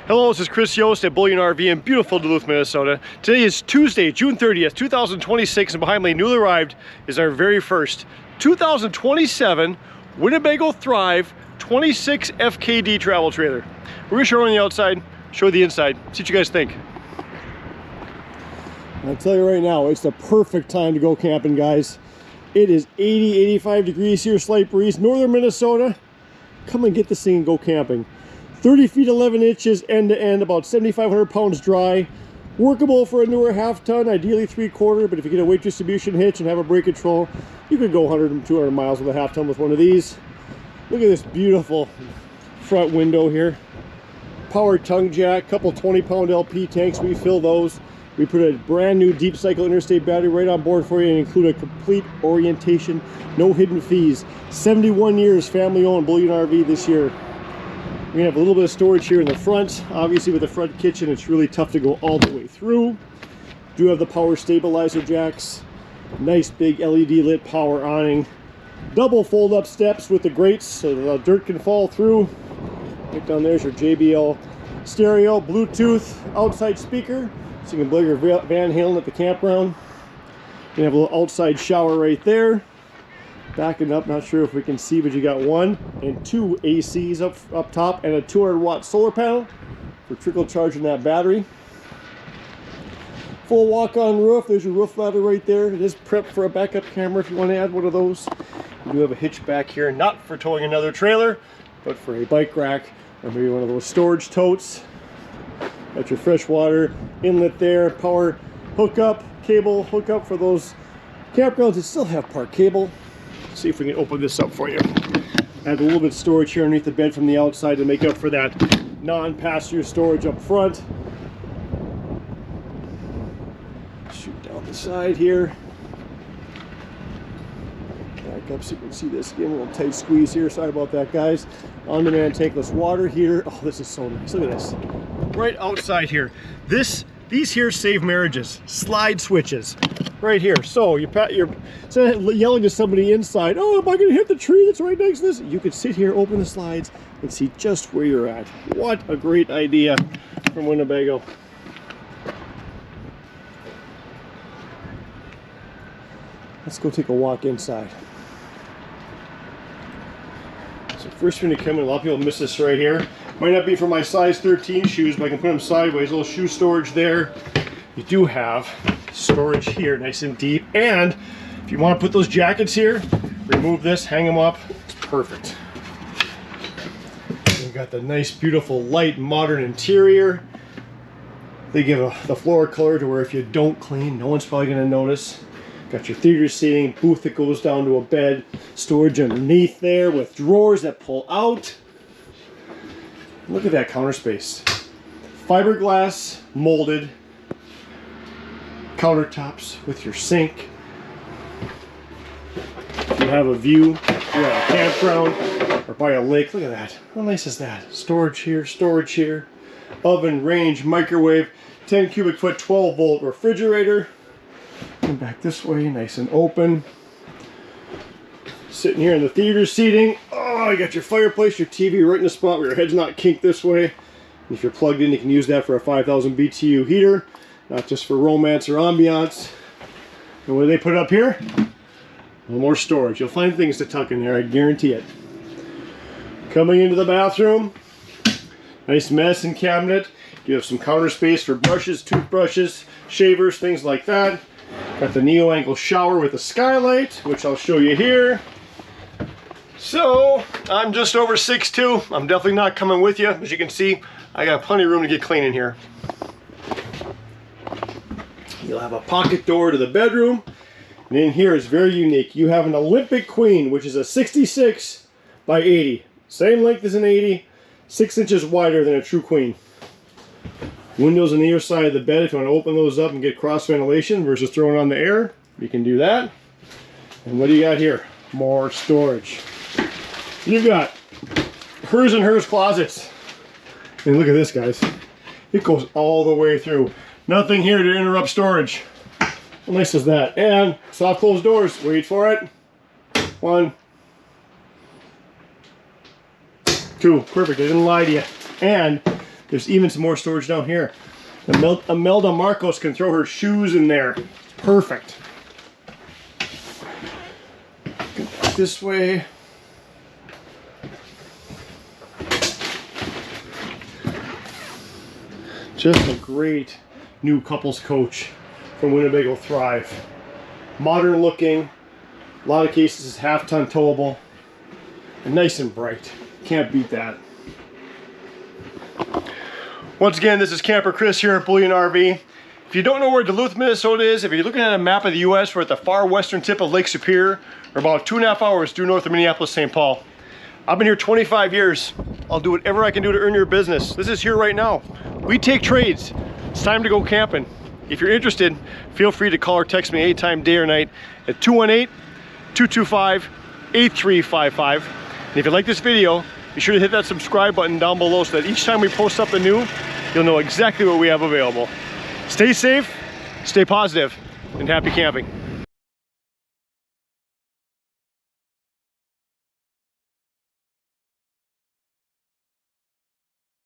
Hello, this is Chris Yost at Bullion RV in beautiful Duluth, Minnesota. Today is Tuesday, June 30th, 2026, and behind me, newly arrived, is our very first 2027 Winnebago Thrive 26 FKD travel trailer. We're gonna show you on the outside, show you the inside, see what you guys think. I'll tell you right now, it's the perfect time to go camping, guys. It is 80, 85 degrees here, slight breeze, northern Minnesota. Come and get this thing and go camping. 30 feet 11 inches end to end, about 7,500 pounds dry. Workable for a newer half ton, ideally 3/4, but if you get a weight distribution hitch and have a brake control, you could go 100 and 200 miles with a half ton with one of these. Look at this beautiful front window here. Powered tongue jack, couple 20-pound LP tanks, we fill those. We put a brand new deep cycle interstate battery right on board for you and include a complete orientation, no hidden fees. 71 years family owned Bullion RV this year. We're gonna have a little bit of storage here in the front. Obviously with the front kitchen, it's really tough to go all the way through. Do have the power stabilizer jacks. Nice big LED lit power awning. Double fold up steps with the grates so the dirt can fall through. Right down there's your JBL stereo, Bluetooth outside speaker. So you can play your Van Halen at the campground. You have a little outside shower right there. Backing up, not sure if we can see, but you got 1 and 2 ACs up top and a 200-watt solar panel for trickle charging that battery. Full walk-on roof. There's your roof ladder right there. It is prepped for a backup camera if you want to add one of those. You do have a hitch back here, not for towing another trailer, but for a bike rack or maybe one of those storage totes. Got your freshwater inlet there, power hookup, cable hookup for those campgrounds that still have park cable. See if we can open this up for you. Add a little bit of storage here underneath the bed from the outside to make up for that non-passenger storage up front. Shoot down the side here. Back up so you can see this again. A little tight squeeze here. Sorry about that, guys. On-demand tankless water heater. Oh, this is so nice. Look at this. Right outside here. These here save marriages. Slide switches. Right here. So you're yelling to somebody inside, oh, am I going to hit the tree that's right next to this? You can sit here, open the slides, and see just where you're at. What a great idea from Winnebago. Let's go take a walk inside. So first when you come in, a lot of people miss this right here. Might not be for my size 13 shoes, but I can put them sideways. A little shoe storage there. You do have storage here, nice and deep. And if you want to put those jackets here, remove this, hang them up. It's perfect. You've got the nice, beautiful, light, modern interior. They give the floor color to where if you don't clean, no one's probably going to notice. Got your theater seating, booth that goes down to a bed, storage underneath there with drawers that pull out. Look at that counter space. Fiberglass molded countertops with your sink. If you have a view, you're at a campground or by a lake, look at that. How nice is that? Storage here, oven, range, microwave, 10 cubic foot, 12 volt refrigerator. Come back this way, nice and open. Sitting here in the theater seating. Oh, you got your fireplace, your TV right in the spot where your head's not kinked this way. And if you're plugged in, you can use that for a 5,000 BTU heater. Not just for romance or ambiance. And what do they put up here? A little more storage. You'll find things to tuck in there, I guarantee it. Coming into the bathroom, nice medicine cabinet. You have some counter space for brushes, toothbrushes, shavers, things like that. Got the neo angle shower with a skylight, which I'll show you here. So, I'm just over 6'2". I'm definitely not coming with you. As you can see, I got plenty of room to get clean in here. You'll have a pocket door to the bedroom. And in here is very unique. You have an Olympic queen, which is a 66 by 80. Same length as an 80, 6 inches wider than a true queen. Windows on either side of the bed if you want to open those up and get cross ventilation versus throwing on the air. You can do that. And what do you got here? More storage. You've got hers and hers closets. And look at this, guys. It goes all the way through. Nothing here to interrupt storage. How nice is that? And soft closed doors. Wait for it. 1, 2. Perfect. I didn't lie to you. And There's even some more storage down here. Imelda Marcos can throw her shoes in there. Perfect. This way. Just a great new couples coach from Winnebago Thrive. Modern looking, a lot of cases is half-ton towable, and nice and bright. Can't beat that. Once again, this is Camper Chris here at Bullion RV. If you don't know where Duluth, Minnesota is, if you're looking at a map of the US, we're at the far western tip of Lake Superior, or about 2.5 hours due north of Minneapolis, St. Paul. I've been here 25 years. I'll do whatever I can do to earn your business. This is here right now. We take trades. It's time to go camping. If you're interested, feel free to call or text me anytime, day or night, at 218-225-8355. And if you like this video, be sure to hit that subscribe button down below so that each time we post something new, you'll know exactly what we have available. Stay safe, stay positive, and happy camping.